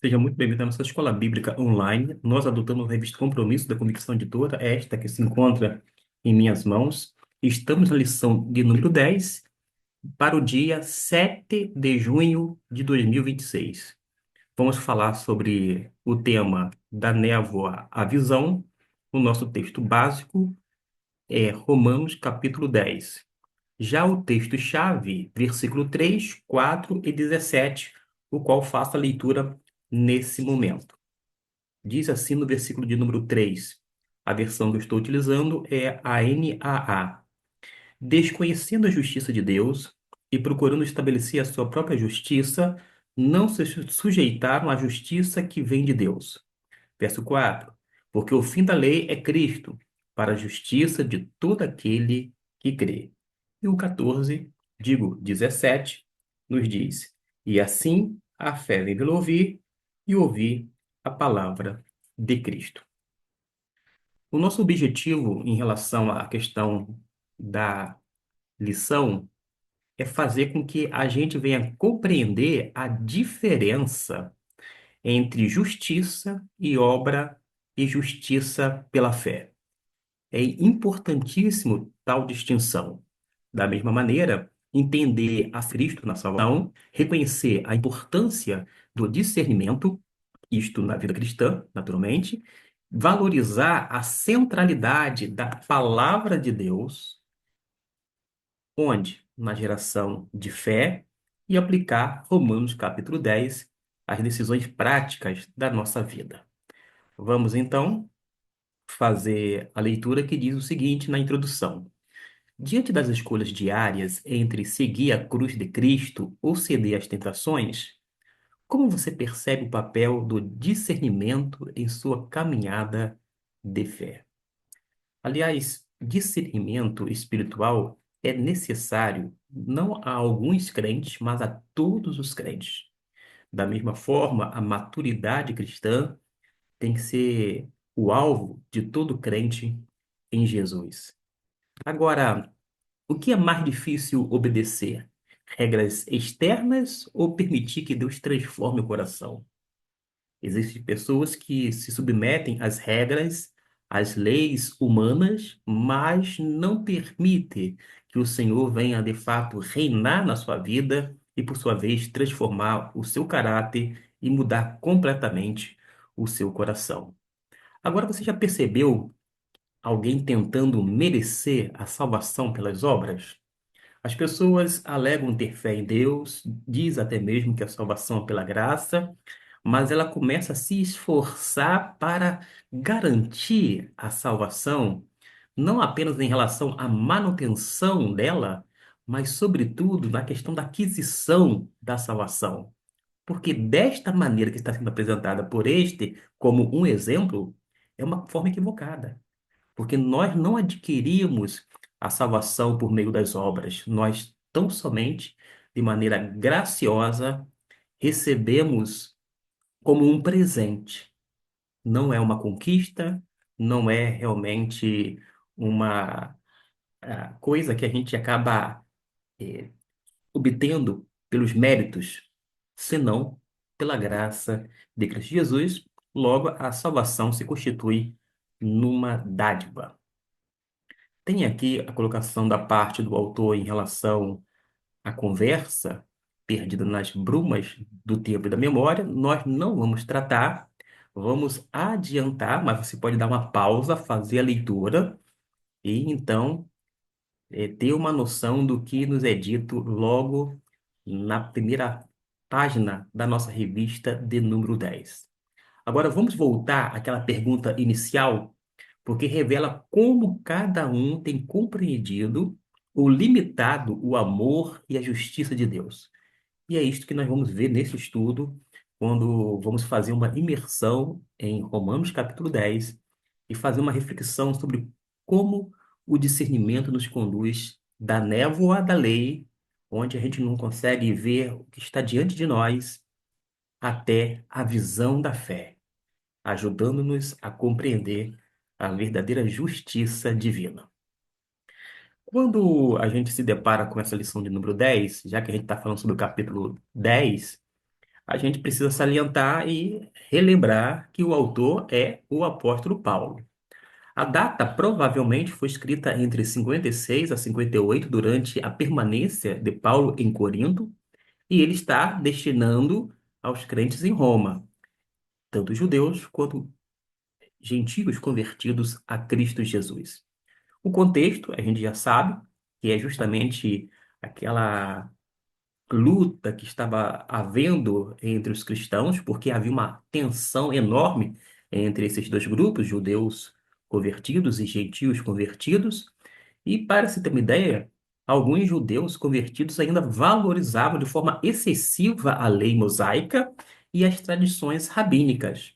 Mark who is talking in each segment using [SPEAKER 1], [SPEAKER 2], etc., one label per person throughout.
[SPEAKER 1] Seja muito bem-vindo à nossa escola bíblica online. Nós adotamos a revista Compromisso da Convicção Editora, esta que se encontra em minhas mãos. Estamos na lição de número 10 para o dia 7 de junho de 2026. Vamos falar sobre o tema da névoa à visão. O nosso texto básico é Romanos capítulo 10. Já o texto-chave, versículo 3, 4 e 17, o qual faço a leitura nesse momento. Diz assim no versículo de número 3. A versão que eu estou utilizando é a NAA. Desconhecendo a justiça de Deus e procurando estabelecer a sua própria justiça, não se sujeitaram à justiça que vem de Deus. Verso 4. Porque o fim da lei é Cristo, para a justiça de todo aquele que crê. E o 14, digo 17, nos diz: E assim a fé vem pelo ouvir, e ouvir a palavra de Cristo. O nosso objetivo em relação à questão da lição é fazer com que a gente venha compreender a diferença entre justiça e obra e justiça pela fé. É importantíssimo tal distinção. Da mesma maneira, entender a Cristo na salvação, reconhecer a importância do discernimento, isto na vida cristã, naturalmente, valorizar a centralidade da palavra de Deus, onde? Na geração de fé, e aplicar Romanos capítulo 10 às decisões práticas da nossa vida. Vamos então fazer a leitura que diz o seguinte na introdução. Diante das escolhas diárias entre seguir a cruz de Cristo ou ceder às tentações, como você percebe o papel do discernimento em sua caminhada de fé? Aliás, discernimento espiritual é necessário não a alguns crentes, mas a todos os crentes. Da mesma forma, a maturidade cristã tem que ser o alvo de todo crente em Jesus. Agora, o que é mais difícil obedecer? Regras externas ou permitir que Deus transforme o coração? Existem pessoas que se submetem às regras, às leis humanas, mas não permitem que o Senhor venha de fato reinar na sua vida e, por sua vez, transformar o seu caráter e mudar completamente o seu coração. Agora, você já percebeu alguém tentando merecer a salvação pelas obras? As pessoas alegam ter fé em Deus, diz até mesmo que a salvação é pela graça, mas ela começa a se esforçar para garantir a salvação, não apenas em relação à manutenção dela, mas, sobretudo, na questão da aquisição da salvação. Porque desta maneira que está sendo apresentada por este, como um exemplo, é uma forma equivocada. Porque nós não adquirimos a salvação por meio das obras, nós tão somente, de maneira graciosa, recebemos como um presente. Não é uma conquista, não é realmente uma coisa que a gente acaba obtendo pelos méritos, senão pela graça de Cristo Jesus. Logo, a salvação se constitui numa dádiva. Tem aqui a colocação da parte do autor em relação à conversa perdida nas brumas do tempo e da memória. Nós não vamos tratar, vamos adiantar, mas você pode dar uma pausa, fazer a leitura e então ter uma noção do que nos é dito logo na primeira página da nossa revista de número 10. Agora vamos voltar àquela pergunta inicial, porque revela como cada um tem compreendido ou limitado o amor e a justiça de Deus. E é isto que nós vamos ver nesse estudo, quando vamos fazer uma imersão em Romanos capítulo 10 e fazer uma reflexão sobre como o discernimento nos conduz da névoa da lei, onde a gente não consegue ver o que está diante de nós, até a visão da fé, ajudando-nos a compreender a verdadeira justiça divina. Quando a gente se depara com essa lição de número 10, já que a gente está falando sobre o capítulo 10, a gente precisa salientar e relembrar que o autor é o apóstolo Paulo. A data provavelmente foi escrita entre 56 a 58, durante a permanência de Paulo em Corinto, e ele está destinando aos crentes em Roma, tanto judeus quanto gentios convertidos a Cristo Jesus. O contexto, a gente já sabe, que é justamente aquela luta que estava havendo entre os cristãos, porque havia uma tensão enorme entre esses dois grupos, judeus convertidos e gentios convertidos. E, para se ter uma ideia, alguns judeus convertidos ainda valorizavam de forma excessiva a lei mosaica e as tradições rabínicas.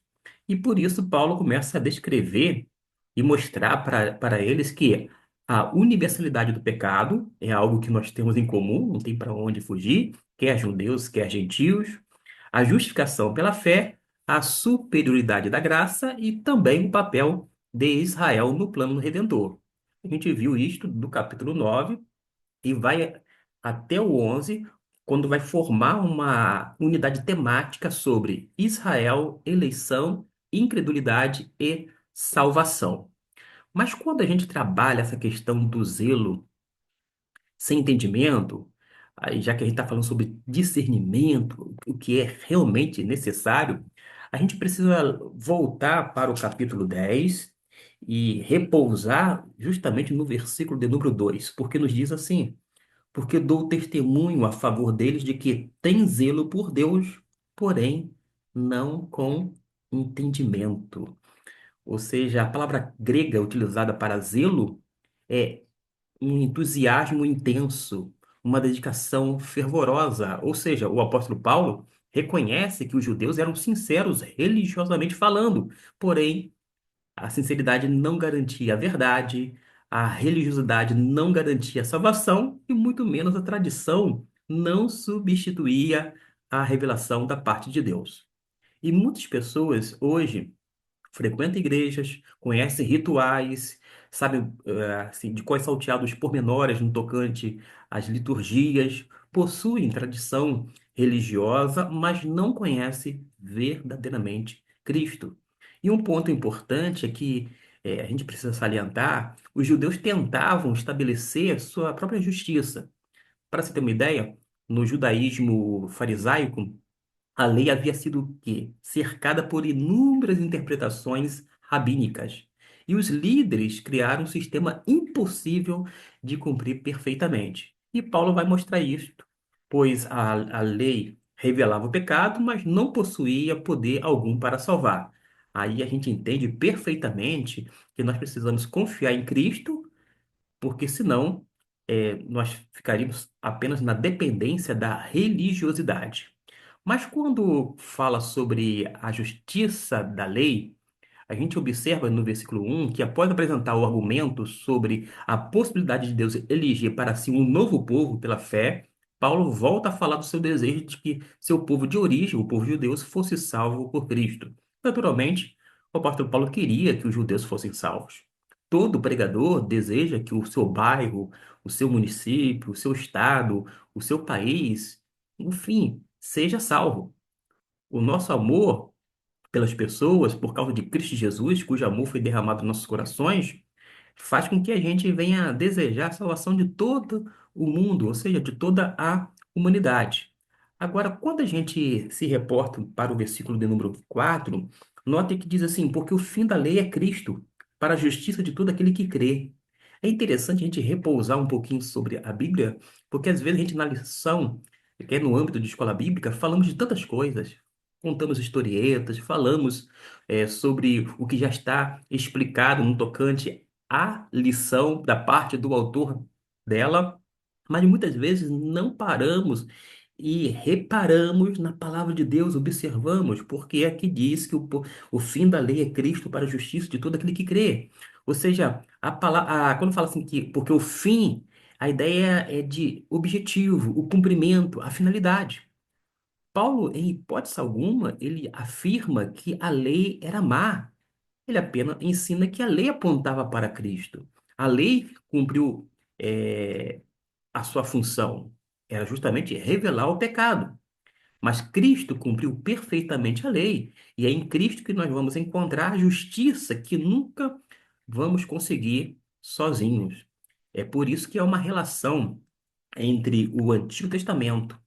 [SPEAKER 1] E por isso Paulo começa a descrever e mostrar para eles que a universalidade do pecado é algo que nós temos em comum, não tem para onde fugir, quer judeus, quer gentios, a justificação pela fé, a superioridade da graça e também o papel de Israel no plano redentor. A gente viu isto do capítulo 9 e vai até o 11, quando vai formar uma unidade temática sobre Israel, eleição, incredulidade e salvação. Mas quando a gente trabalha essa questão do zelo sem entendimento, aí já que a gente está falando sobre discernimento, o que é realmente necessário, a gente precisa voltar para o capítulo 10 e repousar justamente no versículo de número 2, porque nos diz assim: porque dou testemunho a favor deles de que têm zelo por Deus, porém não com entendimento. Ou seja, a palavra grega utilizada para zelo é um entusiasmo intenso, uma dedicação fervorosa. Ou seja, o apóstolo Paulo reconhece que os judeus eram sinceros religiosamente falando, porém a sinceridade não garantia a verdade, a religiosidade não garantia a salvação e muito menos a tradição não substituía a revelação da parte de Deus. E muitas pessoas hoje frequenta igrejas, conhece rituais, sabe, assim, de quais salteados pormenores no tocante às liturgias, possuem tradição religiosa, mas não conhece verdadeiramente Cristo. E um ponto importante é que a gente precisa salientar: os judeus tentavam estabelecer sua própria justiça. Para você ter uma ideia, no judaísmo farisaico, a lei havia sido o quê? Cercada por inúmeras interpretações rabínicas. E os líderes criaram um sistema impossível de cumprir perfeitamente. E Paulo vai mostrar isto, pois a lei revelava o pecado, mas não possuía poder algum para salvar. Aí a gente entende perfeitamente que nós precisamos confiar em Cristo, porque senão nós ficaríamos apenas na dependência da religiosidade. Mas quando fala sobre a justiça da lei, a gente observa no versículo 1 que, após apresentar o argumento sobre a possibilidade de Deus eleger para si um novo povo pela fé, Paulo volta a falar do seu desejo de que seu povo de origem, o povo judeu, fosse salvo por Cristo. Naturalmente, o apóstolo Paulo queria que os judeus fossem salvos. Todo pregador deseja que o seu bairro, o seu município, o seu estado, o seu país, enfim, seja salvo. O nosso amor pelas pessoas, por causa de Cristo Jesus, cujo amor foi derramado nos nossos corações, faz com que a gente venha desejar a salvação de todo o mundo, ou seja, de toda a humanidade. Agora, quando a gente se reporta para o versículo de número 4, note que diz assim: porque o fim da lei é Cristo, para a justiça de todo aquele que crê. É interessante a gente repousar um pouquinho sobre a Bíblia, porque às vezes a gente, na lição, que é no âmbito de escola bíblica, falamos de tantas coisas. Contamos historietas, falamos sobre o que já está explicado no tocante à lição da parte do autor dela, mas muitas vezes não paramos e reparamos na palavra de Deus, observamos, porque é que diz que o fim da lei é Cristo para a justiça de todo aquele que crê. Ou seja, quando fala assim que, porque o fim, a ideia é de objetivo, o cumprimento, a finalidade. Paulo, em hipótese alguma, ele afirma que a lei era má. Ele apenas ensina que a lei apontava para Cristo. A lei cumpriu a sua função, era justamente revelar o pecado. Mas Cristo cumpriu perfeitamente a lei, e é em Cristo que nós vamos encontrar a justiça que nunca vamos conseguir sozinhos. É por isso que é uma relação entre o Antigo Testamento,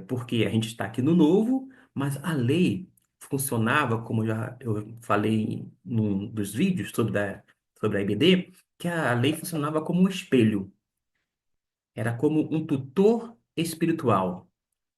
[SPEAKER 1] porque a gente está aqui no Novo, mas a lei funcionava, como já eu falei num dos vídeos sobre a IBD, que a lei funcionava como um espelho. Era como um tutor espiritual,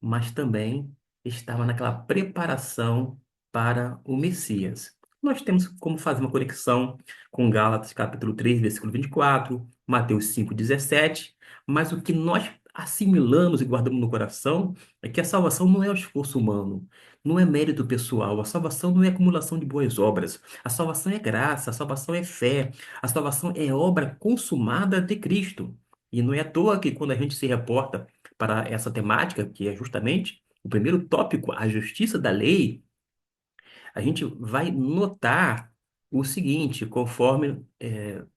[SPEAKER 1] mas também estava naquela preparação para o Messias. Nós temos como fazer uma conexão com Gálatas capítulo 3 versículo 24, Mateus 5:17, mas o que nós assimilamos e guardamos no coração é que a salvação não é o esforço humano, não é mérito pessoal, a salvação não é acumulação de boas obras, a salvação é graça, a salvação é fé, a salvação é obra consumada de Cristo. E não é à toa que quando a gente se reporta para essa temática, que é justamente o primeiro tópico, a justiça da lei, a gente vai notar o seguinte, conforme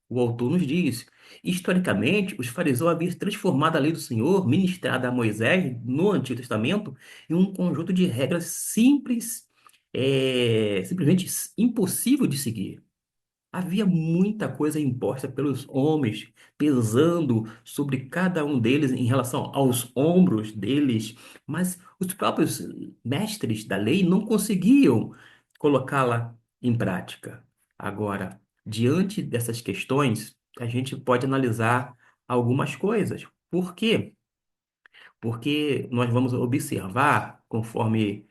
[SPEAKER 1] o autor nos diz. Historicamente, os fariseus haviam transformado a lei do Senhor, ministrada a Moisés no Antigo Testamento, em um conjunto de regras simples, simplesmente impossível de seguir. Havia muita coisa imposta pelos homens, pesando sobre cada um deles em relação aos ombros deles, mas os próprios mestres da lei não conseguiam colocá-la em prática. Agora, diante dessas questões, a gente pode analisar algumas coisas. Por quê? Porque nós vamos observar, conforme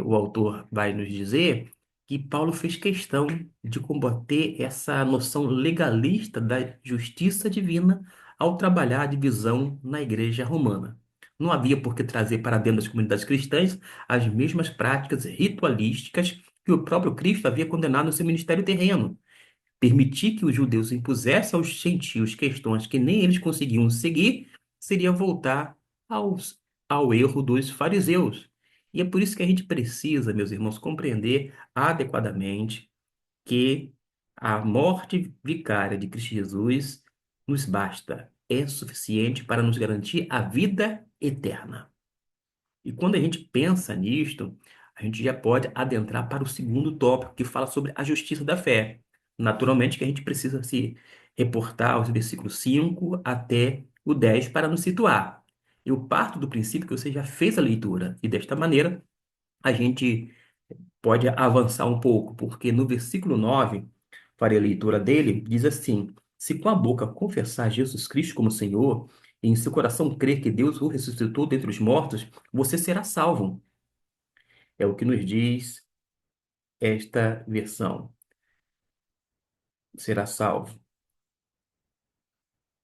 [SPEAKER 1] o autor vai nos dizer que Paulo fez questão de combater essa noção legalista da justiça divina ao trabalhar a divisão na igreja romana. Não havia por que trazer para dentro das comunidades cristãs as mesmas práticas ritualísticas que o próprio Cristo havia condenado no seu ministério terreno. Permitir que os judeus impusessem aos gentios questões que nem eles conseguiam seguir seria voltar aos, ao erro dos fariseus. E é por isso que a gente precisa, meus irmãos, compreender adequadamente que a morte vicária de Cristo Jesus nos basta, é suficiente para nos garantir a vida eterna. E quando a gente pensa nisto, a gente já pode adentrar para o segundo tópico, que fala sobre a justiça da fé. Naturalmente que a gente precisa se reportar aos versículos 5 até o 10 para nos situar. Eu parto do princípio que você já fez a leitura, e desta maneira a gente pode avançar um pouco, porque no versículo 9, farei a leitura dele, diz assim: Se com a boca confessar Jesus Cristo como Senhor, e em seu coração crer que Deus o ressuscitou dentre os mortos, você será salvo. É o que nos diz esta versão. Será salvo.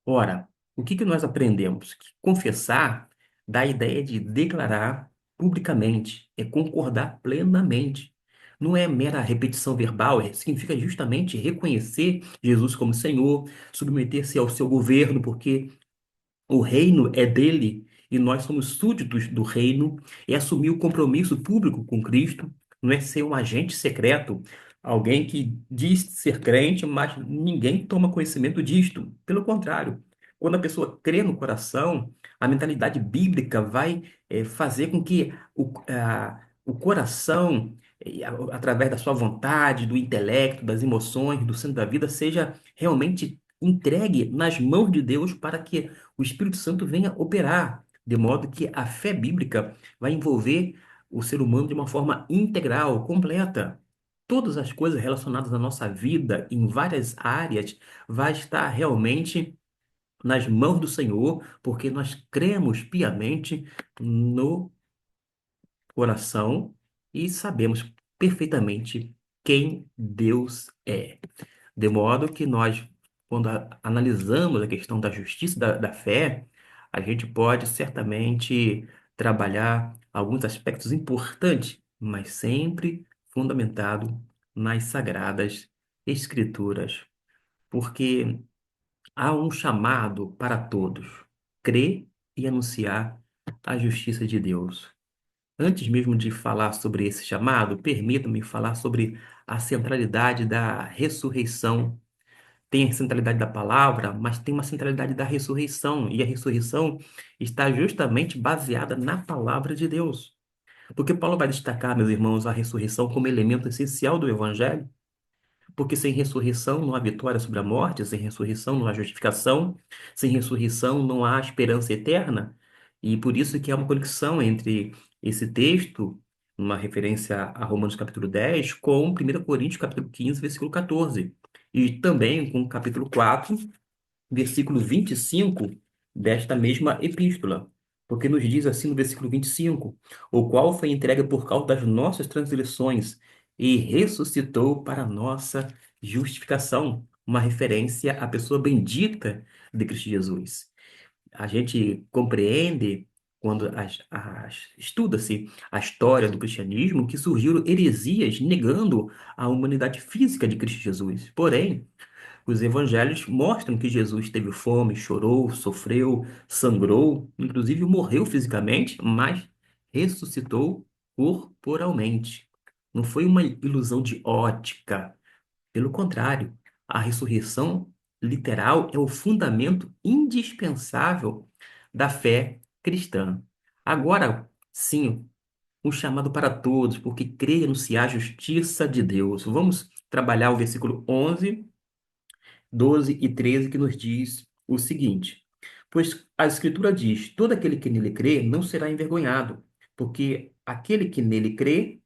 [SPEAKER 1] Ora, o que que nós aprendemos? Que confessar dá a ideia de declarar publicamente, é concordar plenamente. Não é mera repetição verbal, significa justamente reconhecer Jesus como Senhor, submeter-se ao seu governo, porque o reino é dele e nós somos súditos do reino, é assumir o compromisso público com Cristo, não é ser um agente secreto, alguém que diz ser crente, mas ninguém toma conhecimento disto. Pelo contrário, quando a pessoa crê no coração, a mentalidade bíblica vai fazer com que o coração, através da sua vontade, do intelecto, das emoções, do centro da vida, seja realmente entregue nas mãos de Deus para que o Espírito Santo venha operar, de modo que a fé bíblica vai envolver o ser humano de uma forma integral, completa. Todas as coisas relacionadas à nossa vida, em várias áreas, vai estar realmente nas mãos do Senhor, porque nós cremos piamente no coração e sabemos perfeitamente quem Deus é. De modo que nós, quando analisamos a questão da justiça da fé, a gente pode certamente trabalhar alguns aspectos importantes, mas sempre fundamentado nas sagradas Escrituras, porque há um chamado para todos, crer e anunciar a justiça de Deus. Antes mesmo de falar sobre esse chamado, permita-me falar sobre a centralidade da ressurreição tem a centralidade da palavra, mas tem uma centralidade da ressurreição, e a ressurreição está justamente baseada na palavra de Deus. Porque Paulo vai destacar, meus irmãos, a ressurreição como elemento essencial do evangelho, porque sem ressurreição não há vitória sobre a morte, sem ressurreição não há justificação, sem ressurreição não há esperança eterna. E por isso que há uma conexão entre esse texto, uma referência a Romanos capítulo 10, com 1 Coríntios capítulo 15, versículo 14. E também com o capítulo 4, versículo 25 desta mesma epístola. Porque nos diz assim no versículo 25: o qual foi entregue por causa das nossas transgressões e ressuscitou para a nossa justificação. Uma referência à pessoa bendita de Cristo Jesus. A gente compreende, quando estuda-se a história do cristianismo, que surgiram heresias negando a humanidade física de Cristo Jesus. Porém, os evangelhos mostram que Jesus teve fome, chorou, sofreu, sangrou, inclusive morreu fisicamente, mas ressuscitou corporalmente. Não foi uma ilusão de ótica. Pelo contrário, a ressurreição literal é o fundamento indispensável da fé cristã. Agora, sim, um chamado para todos, porque creia-no-se a justiça de Deus. Vamos trabalhar o versículo 11, 12 e 13, que nos diz o seguinte: pois a Escritura diz: todo aquele que nele crê não será envergonhado, porque aquele que nele crê,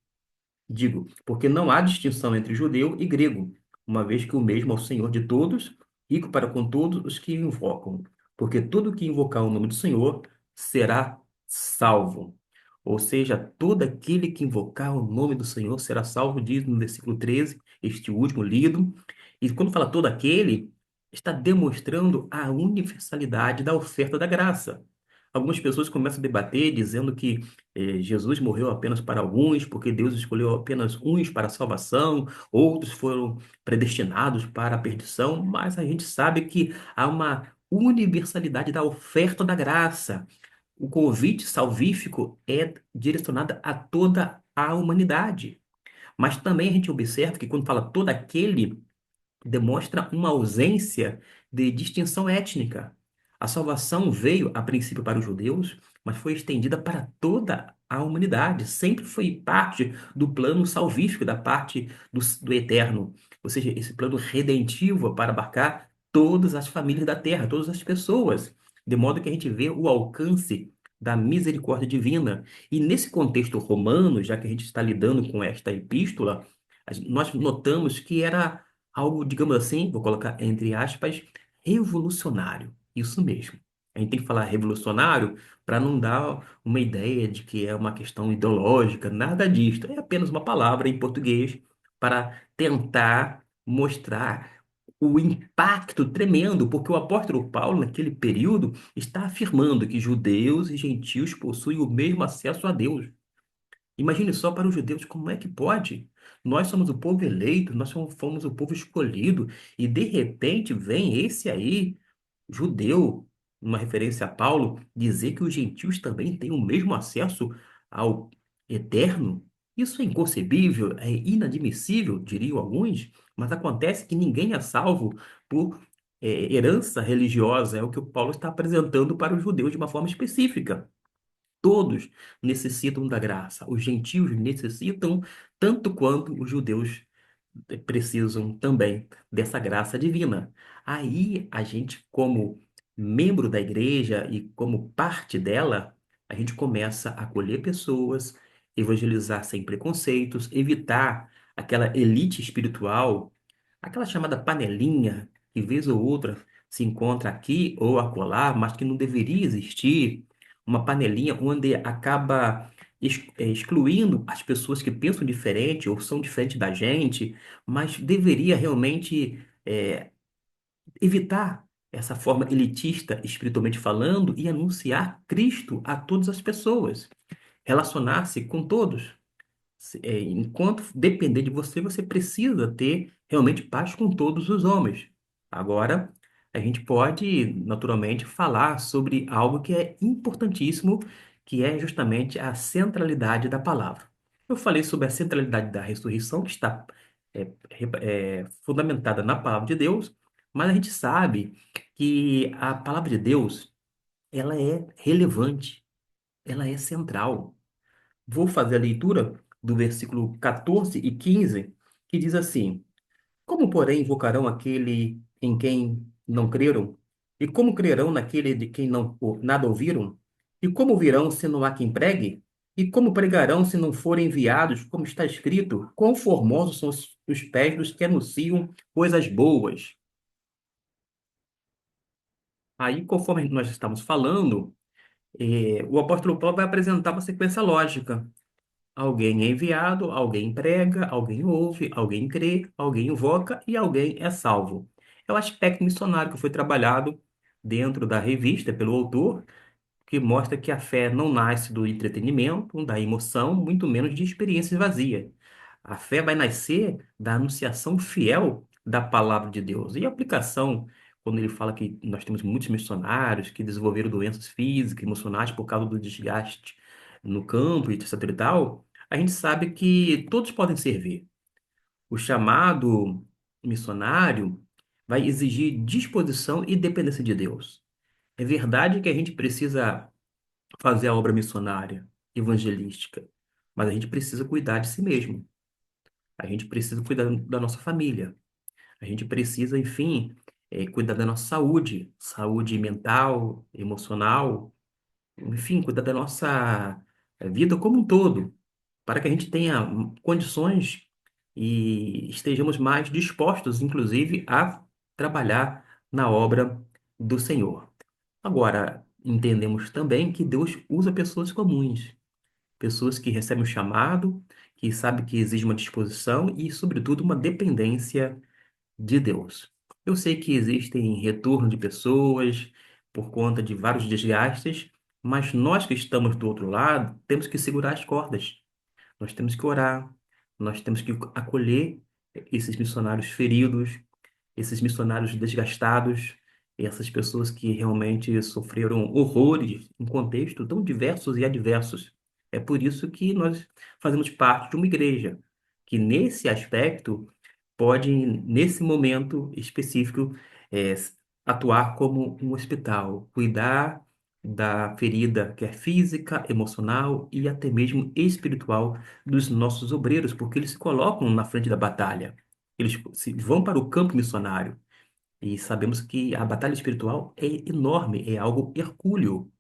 [SPEAKER 1] digo, porque não há distinção entre judeu e grego, uma vez que o mesmo é o Senhor de todos, rico para com todos os que o invocam, porque todo que invocar o nome do Senhor será salvo. Ou seja, todo aquele que invocar o nome do Senhor será salvo, diz no versículo 13, este último lido. E quando fala todo aquele, está demonstrando a universalidade da oferta da graça. Algumas pessoas começam a debater dizendo que Jesus morreu apenas para alguns, porque Deus escolheu apenas uns para a salvação, outros foram predestinados para a perdição, mas a gente sabe que há uma universalidade da oferta da graça. O convite salvífico é direcionado a toda a humanidade. Mas também a gente observa que quando fala todo aquele, demonstra uma ausência de distinção étnica. A salvação veio, a princípio, para os judeus, mas foi estendida para toda a humanidade. Sempre foi parte do plano salvífico, da parte do eterno. Ou seja, esse plano redentivo para abarcar todas as famílias da terra, todas as pessoas. De modo que a gente vê o alcance da misericórdia divina. E nesse contexto romano, já que a gente está lidando com esta epístola, nós notamos que era algo, digamos assim, vou colocar entre aspas, revolucionário. Isso mesmo. A gente tem que falar revolucionário para não dar uma ideia de que é uma questão ideológica, nada disso. É apenas uma palavra em português para tentar mostrar o impacto tremendo, porque o apóstolo Paulo, naquele período, está afirmando que judeus e gentios possuem o mesmo acesso a Deus. Imagine só para os judeus como é que pode. Nós somos o povo eleito, nós fomos o povo escolhido, e de repente vem esse aí, judeu, uma referência a Paulo, dizer que os gentios também têm o mesmo acesso ao eterno. Isso é inconcebível, é inadmissível, diriam alguns, mas acontece que ninguém é salvo por herança religiosa, é o que o Paulo está apresentando para os judeus de uma forma específica. Todos necessitam da graça. Os gentios necessitam tanto quanto os judeus precisam também dessa graça divina. Aí a gente, como membro da igreja e como parte dela, a gente começa a acolher pessoas, evangelizar sem preconceitos, evitar aquela elite espiritual, aquela chamada panelinha, que vez ou outra se encontra aqui ou acolá, mas que não deveria existir, uma panelinha onde acaba excluindo as pessoas que pensam diferente ou são diferentes da gente, mas deveria realmente evitar essa forma elitista, espiritualmente falando, e anunciar Cristo a todas as pessoas, relacionar-se com todos. Enquanto depender de você, você precisa ter realmente paz com todos os homens. Agora, a gente pode, naturalmente, falar sobre algo que é importantíssimo, que é justamente a centralidade da palavra. Eu falei sobre a centralidade da ressurreição, que está fundamentada na palavra de Deus, Mas a gente sabe que a palavra de Deus, ela é relevante, ela é central. Vou fazer a leitura do versículo 14 e 15, que diz assim: Como, porém, invocarão aquele em quem não creram? E como crerão naquele de quem não nada ouviram? E como virão se não há quem pregue? E como pregarão se não forem enviados, como está escrito? Quão formosos são os pés dos que anunciam coisas boas. Aí, conforme nós estamos falando, o apóstolo Paulo vai apresentar uma sequência lógica. Alguém é enviado, alguém prega, alguém ouve, alguém crê, alguém invoca e alguém é salvo. É o aspecto missionário que foi trabalhado dentro da revista pelo autor, que mostra que a fé não nasce do entretenimento, da emoção, muito menos de experiências vazias. A fé vai nascer da anunciação fiel da palavra de Deus. E a aplicação, quando ele fala que nós temos muitos missionários que desenvolveram doenças físicas, emocionais por causa do desgaste no campo e etc e tal, a gente sabe que todos podem servir. O chamado missionário vai exigir disposição e dependência de Deus. É verdade que a gente precisa fazer a obra missionária, evangelística, mas a gente precisa cuidar de si mesmo. A gente precisa cuidar da nossa família. A gente precisa, enfim, cuidar da nossa saúde, saúde mental, emocional, enfim, cuidar da nossa vida como um todo, para que a gente tenha condições e estejamos mais dispostos, inclusive, a trabalhar na obra do Senhor. Agora, entendemos também que Deus usa pessoas comuns, pessoas que recebem o chamado, que sabem que exige uma disposição e, sobretudo, uma dependência de Deus. Eu sei que existem retorno de pessoas por conta de vários desgastes, mas nós que estamos do outro lado temos que segurar as cordas. Nós temos que orar, nós temos que acolher esses missionários feridos, esses missionários desgastados, e essas pessoas que realmente sofreram horrores em contextos tão diversos e adversos. É por isso que nós fazemos parte de uma igreja, que nesse aspecto pode, nesse momento específico, é, atuar como um hospital, cuidar da ferida, quer física, emocional e até mesmo espiritual dos nossos obreiros, porque eles se colocam na frente da batalha. Vão para o campo missionário. E sabemos que a batalha espiritual é enorme, é algo hercúleo.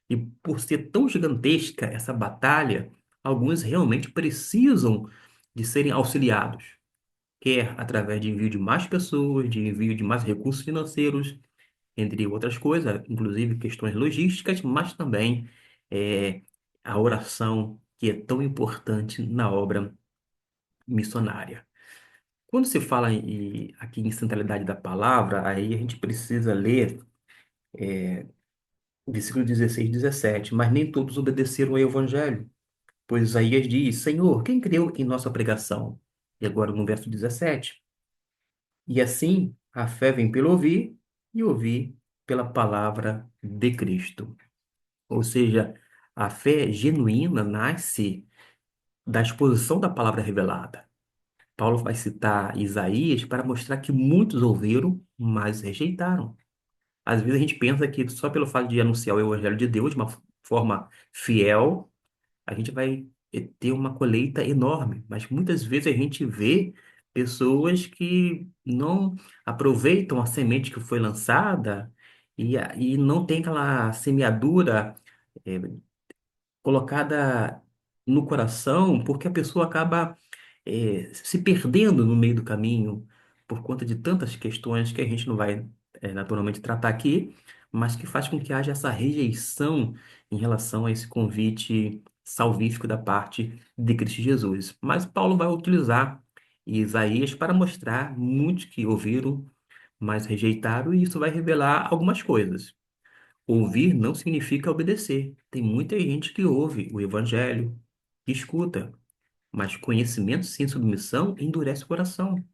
[SPEAKER 1] E por ser tão gigantesca essa batalha, alguns realmente precisam de serem auxiliados, quer através de envio de mais pessoas, de envio de mais recursos financeiros, entre outras coisas, inclusive questões logísticas, mas também é, a oração, que é tão importante na obra missionária. Quando se fala aqui em centralidade da palavra, aí a gente precisa ler o versículo 16 e 17. Mas nem todos obedeceram ao evangelho, pois Isaías diz: Senhor, quem creu em nossa pregação? E agora no verso 17. E assim a fé vem pelo ouvir, e ouvir pela palavra de Cristo. Ou seja, a fé genuína nasce da exposição da palavra revelada. Paulo vai citar Isaías para mostrar que muitos ouviram, mas rejeitaram. Às vezes a gente pensa que só pelo fato de anunciar o evangelho de Deus de uma forma fiel, a gente vai ter uma colheita enorme. Mas muitas vezes a gente vê pessoas que não aproveitam a semente que foi lançada e não tem aquela semeadura eh, colocada no coração, porque a pessoa acaba se perdendo no meio do caminho por conta de tantas questões que a gente não vai naturalmente tratar aqui, mas que faz com que haja essa rejeição em relação a esse convite salvífico da parte de Cristo Jesus. Mas Paulo vai utilizar Isaías para mostrar muitos que ouviram, mas rejeitaram, e isso vai revelar algumas coisas. Ouvir não significa obedecer. Tem muita gente que ouve o evangelho, que escuta, mas conhecimento sem submissão endurece o coração.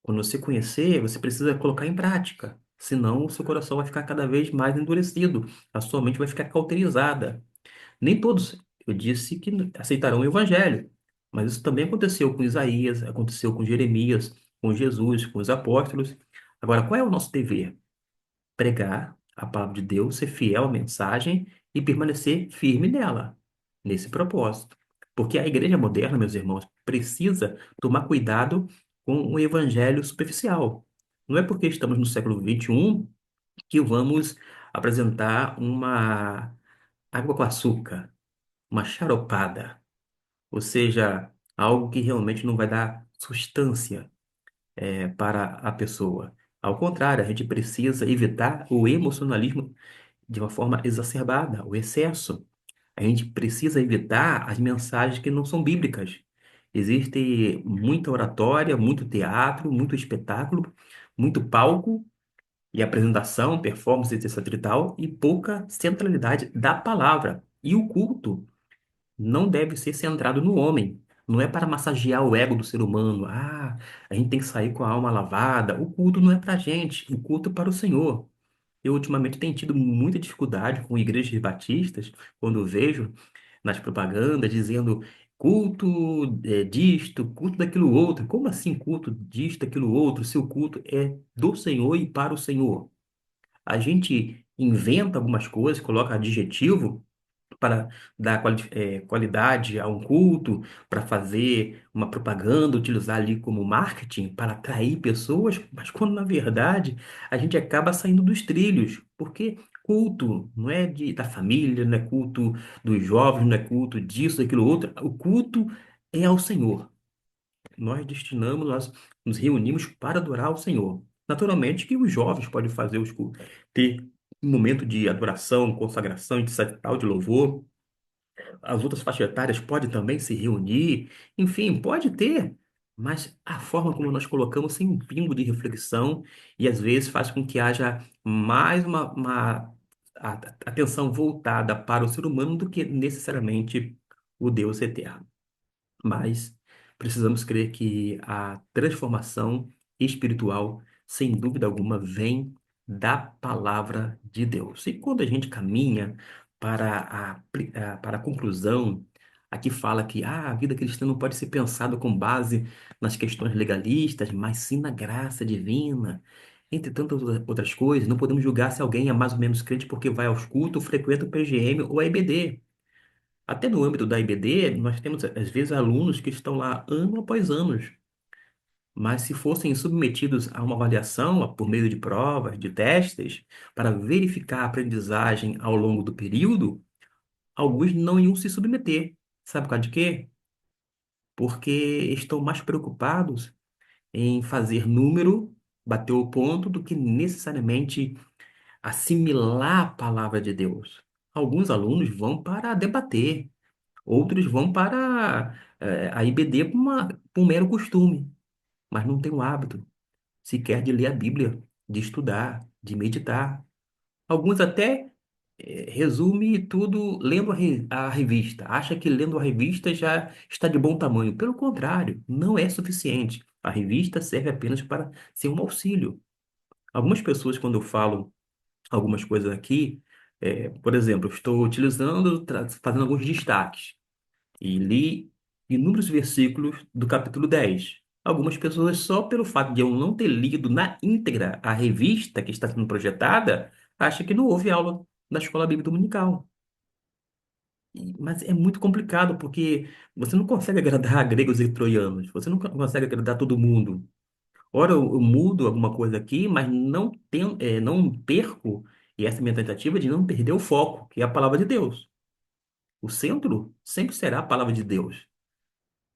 [SPEAKER 1] Quando você conhecer, você precisa colocar em prática. Senão, o seu coração vai ficar cada vez mais endurecido. A sua mente vai ficar cauterizada. Nem todos, eu disse que aceitarão o evangelho. Mas isso também aconteceu com Isaías, aconteceu com Jeremias, com Jesus, com os apóstolos. Agora, qual é o nosso dever? Pregar a palavra de Deus, ser fiel à mensagem e permanecer firme nela, nesse propósito. Porque a igreja moderna, meus irmãos, precisa tomar cuidado com o evangelho superficial. Não é porque estamos no século XXI que vamos apresentar uma água com açúcar, uma charopada, ou seja, algo que realmente não vai dar substância para a pessoa. Ao contrário, a gente precisa evitar o emocionalismo de uma forma exacerbada, o excesso. A gente precisa evitar as mensagens que não são bíblicas. Existe muita oratória, muito teatro, muito espetáculo, muito palco e apresentação, performance, etc. e tal, e pouca centralidade da palavra. E o culto não deve ser centrado no homem. Não é para massagear o ego do ser humano. Ah, a gente tem que sair com a alma lavada. O culto não é para a gente, o culto é para o Senhor. Eu ultimamente tenho tido muita dificuldade com igrejas batistas, quando eu vejo nas propagandas dizendo culto disto, culto daquilo outro. Como assim culto disto, daquilo outro, se o culto é do Senhor e para o Senhor? A gente inventa algumas coisas, coloca adjetivo para dar qualidade a um culto, para fazer uma propaganda, utilizar ali como marketing para atrair pessoas, mas quando na verdade a gente acaba saindo dos trilhos, porque culto não é da família, não é culto dos jovens, não é culto disso, daquilo outro, o culto é ao Senhor. Nós nos reunimos para adorar ao Senhor. Naturalmente que os jovens podem fazer os cultos, ter um momento de adoração, consagração, etc, tal, de louvor, as outras faixas etárias podem também se reunir, enfim, pode ter, mas a forma como nós colocamos sem um pingo de reflexão e às vezes faz com que haja mais atenção voltada para o ser humano do que necessariamente o Deus eterno. Mas precisamos crer que a transformação espiritual, sem dúvida alguma, vem da palavra de Deus. E quando a gente caminha para a conclusão, aqui fala que a vida cristã não pode ser pensada com base nas questões legalistas, mas sim na graça divina. Entre tantas outras coisas, não podemos julgar se alguém é mais ou menos crente porque vai aos cultos, frequenta o PGM ou a IBD. Até no âmbito da IBD, nós temos, às vezes, alunos que estão lá ano após anos, mas se fossem submetidos a uma avaliação por meio de provas, de testes, para verificar a aprendizagem ao longo do período, alguns não iam se submeter. Sabe por causa de quê? Porque estão mais preocupados em fazer número, bater o ponto, do que necessariamente assimilar a palavra de Deus. Alguns alunos vão para debater. Outros vão para a IBD por um mero costume, mas não tem o hábito sequer de ler a Bíblia, de estudar, de meditar. Alguns até resume tudo lendo a revista. Acha que lendo a revista já está de bom tamanho. Pelo contrário, não é suficiente. A revista serve apenas para ser um auxílio. Algumas pessoas, quando eu falo algumas coisas aqui, por exemplo, eu estou utilizando, fazendo alguns destaques e li inúmeros versículos do capítulo 10. Algumas pessoas, só pelo fato de eu não ter lido na íntegra a revista que está sendo projetada, acham que não houve aula na escola bíblica dominical. Mas é muito complicado, porque você não consegue agradar gregos e troianos, você não consegue agradar todo mundo. Ora, eu mudo alguma coisa aqui, mas não perco, e essa é a minha tentativa de não perder o foco, que é a palavra de Deus. O centro sempre será a palavra de Deus.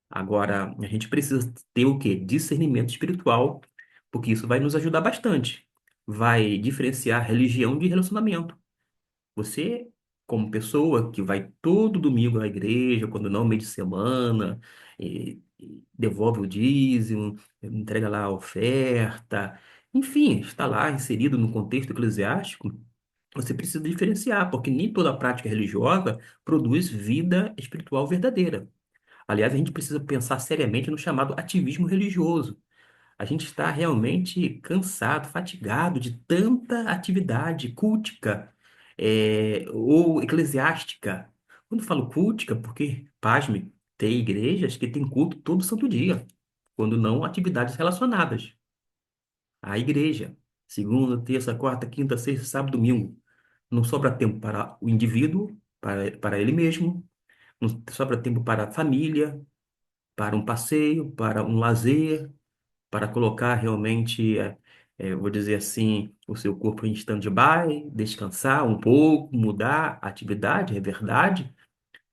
[SPEAKER 1] Agora, a gente precisa ter o quê? Discernimento espiritual, porque isso vai nos ajudar bastante. Vai diferenciar religião de relacionamento. Você, como pessoa que vai todo domingo à igreja, quando não meio de semana, e devolve o dízimo, entrega lá a oferta, enfim, está lá inserido no contexto eclesiástico, você precisa diferenciar, porque nem toda prática religiosa produz vida espiritual verdadeira. Aliás, a gente precisa pensar seriamente no chamado ativismo religioso. A gente está realmente cansado, fatigado de tanta atividade cultica, ou eclesiástica. Quando falo cultica, porque, pasme, tem igrejas que têm culto todo santo dia. quando não atividades relacionadas à igreja. Segunda, terça, quarta, quinta, sexta, sábado, domingo. Não sobra tempo para o indivíduo, para ele mesmo, não sobra tempo para a família, para um passeio, para um lazer, para colocar realmente, vou dizer assim, o seu corpo em stand-by, descansar um pouco, mudar a atividade, é verdade,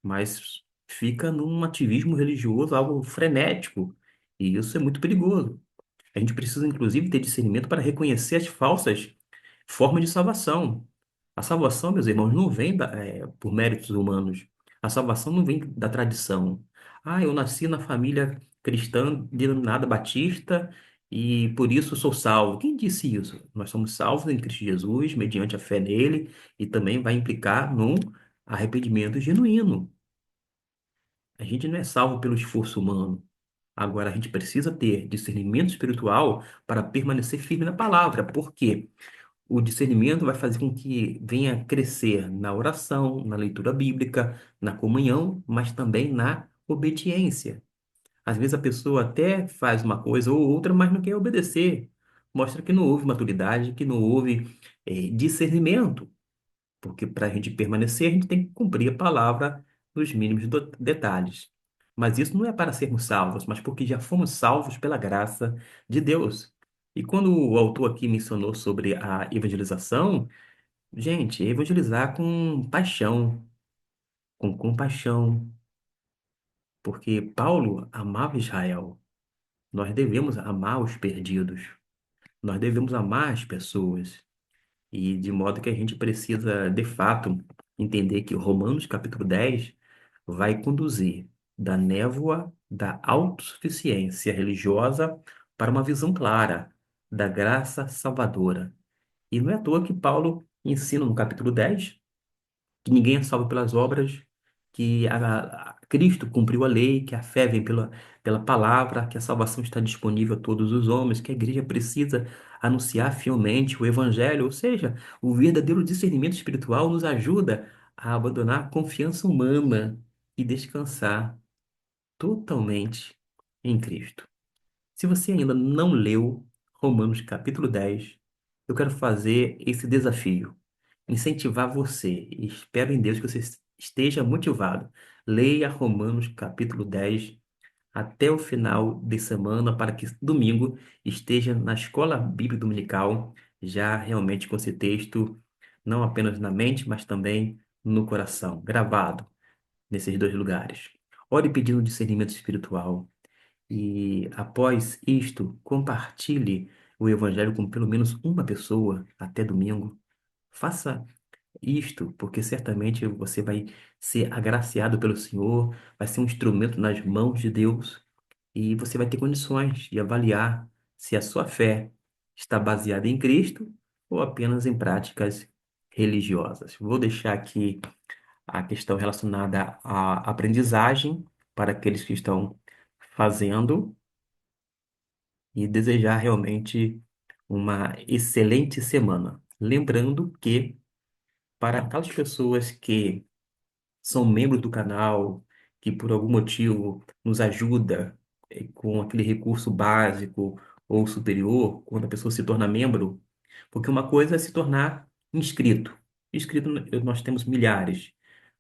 [SPEAKER 1] mas fica num ativismo religioso, algo frenético, e isso é muito perigoso. A gente precisa, inclusive, ter discernimento para reconhecer as falsas formas de salvação. A salvação, meus irmãos, não vem por méritos humanos. A salvação não vem da tradição. Ah, eu nasci na família cristã denominada Batista e por isso sou salvo. Quem disse isso? Nós somos salvos em Cristo Jesus, mediante a fé nele, e também vai implicar num arrependimento genuíno. A gente não é salvo pelo esforço humano. Agora, a gente precisa ter discernimento espiritual para permanecer firme na palavra. Por quê? O discernimento vai fazer com que venha crescer na oração, na leitura bíblica, na comunhão, mas também na obediência. Às vezes a pessoa até faz uma coisa ou outra, mas não quer obedecer. Mostra que não houve maturidade, que não houve discernimento. Porque para a gente permanecer, a gente tem que cumprir a palavra nos mínimos detalhes. Mas isso não é para sermos salvos, mas porque já fomos salvos pela graça de Deus. E quando o autor aqui mencionou sobre a evangelização, gente, é evangelizar com paixão, com compaixão, porque Paulo amava Israel. Nós devemos amar os perdidos, nós devemos amar as pessoas. E de modo que a gente precisa, de fato, entender que Romanos capítulo 10 vai conduzir da névoa da autossuficiência religiosa para uma visão clara da graça salvadora. E não é à toa que Paulo ensina no capítulo 10 que ninguém é salvo pelas obras, que Cristo cumpriu a lei, que a fé vem pela palavra, que a salvação está disponível a todos os homens, que a igreja precisa anunciar fielmente o evangelho, ou seja, o verdadeiro discernimento espiritual nos ajuda a abandonar a confiança humana e descansar totalmente em Cristo. Se você ainda não leu Romanos capítulo 10, eu quero fazer esse desafio, incentivar você, e espero em Deus que você esteja motivado. Leia Romanos capítulo 10 até o final de semana, para que domingo esteja na escola bíblica dominical, já realmente com esse texto, não apenas na mente, mas também no coração, gravado nesses dois lugares. Ore pedindo discernimento espiritual. E após isto, compartilhe o evangelho com pelo menos uma pessoa até domingo. Faça isto, porque certamente você vai ser agraciado pelo Senhor, vai ser um instrumento nas mãos de Deus e você vai ter condições de avaliar se a sua fé está baseada em Cristo ou apenas em práticas religiosas. Vou deixar aqui a questão relacionada à aprendizagem para aqueles que estão fazendo e desejar realmente uma excelente semana. Lembrando que, para aquelas pessoas que são membros do canal, que por algum motivo nos ajuda com aquele recurso básico ou superior, quando a pessoa se torna membro, porque uma coisa é se tornar inscrito. Inscrito nós temos milhares,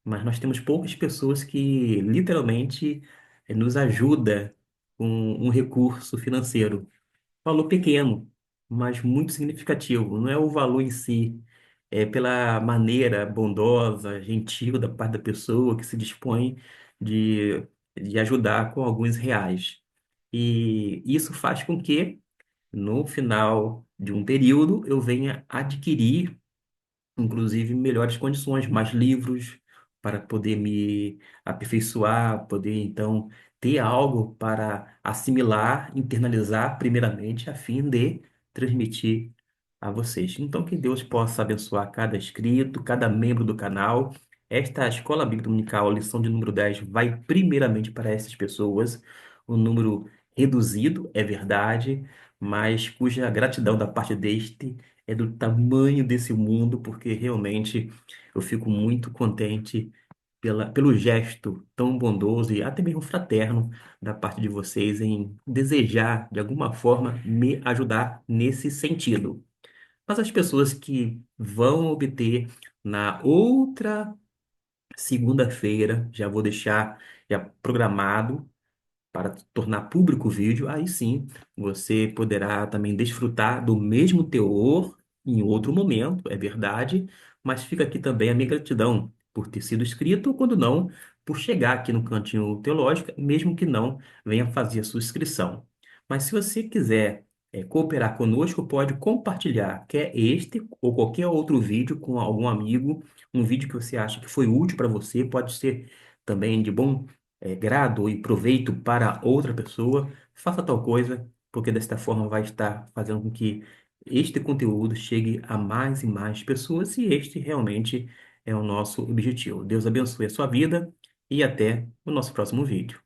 [SPEAKER 1] mas nós temos poucas pessoas que literalmente nos ajuda com um recurso financeiro. Valor pequeno, mas muito significativo. Não é o valor em si, é pela maneira bondosa, gentil da parte da pessoa que se dispõe de, de ajudar com alguns reais. E isso faz com que, no final de um período, eu venha adquirir inclusive melhores condições, mais livros para poder me aperfeiçoar, poder então ter algo para assimilar, internalizar primeiramente, a fim de transmitir a vocês. Então, que Deus possa abençoar cada inscrito, cada membro do canal. Esta Escola Bíblica Dominical, lição de número 10, vai primeiramente para essas pessoas, um número reduzido, é verdade, mas cuja gratidão da parte deste é do tamanho desse mundo, porque realmente eu fico muito contente pelo gesto tão bondoso e até mesmo fraterno da parte de vocês em desejar, de alguma forma, me ajudar nesse sentido. Mas as pessoas que vão obter na outra segunda-feira, já vou deixar já programado para tornar público o vídeo, aí sim você poderá também desfrutar do mesmo teor em outro momento, é verdade, mas fica aqui também a minha gratidão por ter sido inscrito, ou quando não, por chegar aqui no Cantinho Teológico, mesmo que não venha fazer a sua inscrição. Mas se você quiser cooperar conosco, pode compartilhar, quer este ou qualquer outro vídeo com algum amigo, um vídeo que você acha que foi útil para você, pode ser também de bom grado e proveito para outra pessoa, faça tal coisa, porque desta forma vai estar fazendo com que este conteúdo chegue a mais e mais pessoas, e este realmente é o nosso objetivo. Deus abençoe a sua vida e até o nosso próximo vídeo.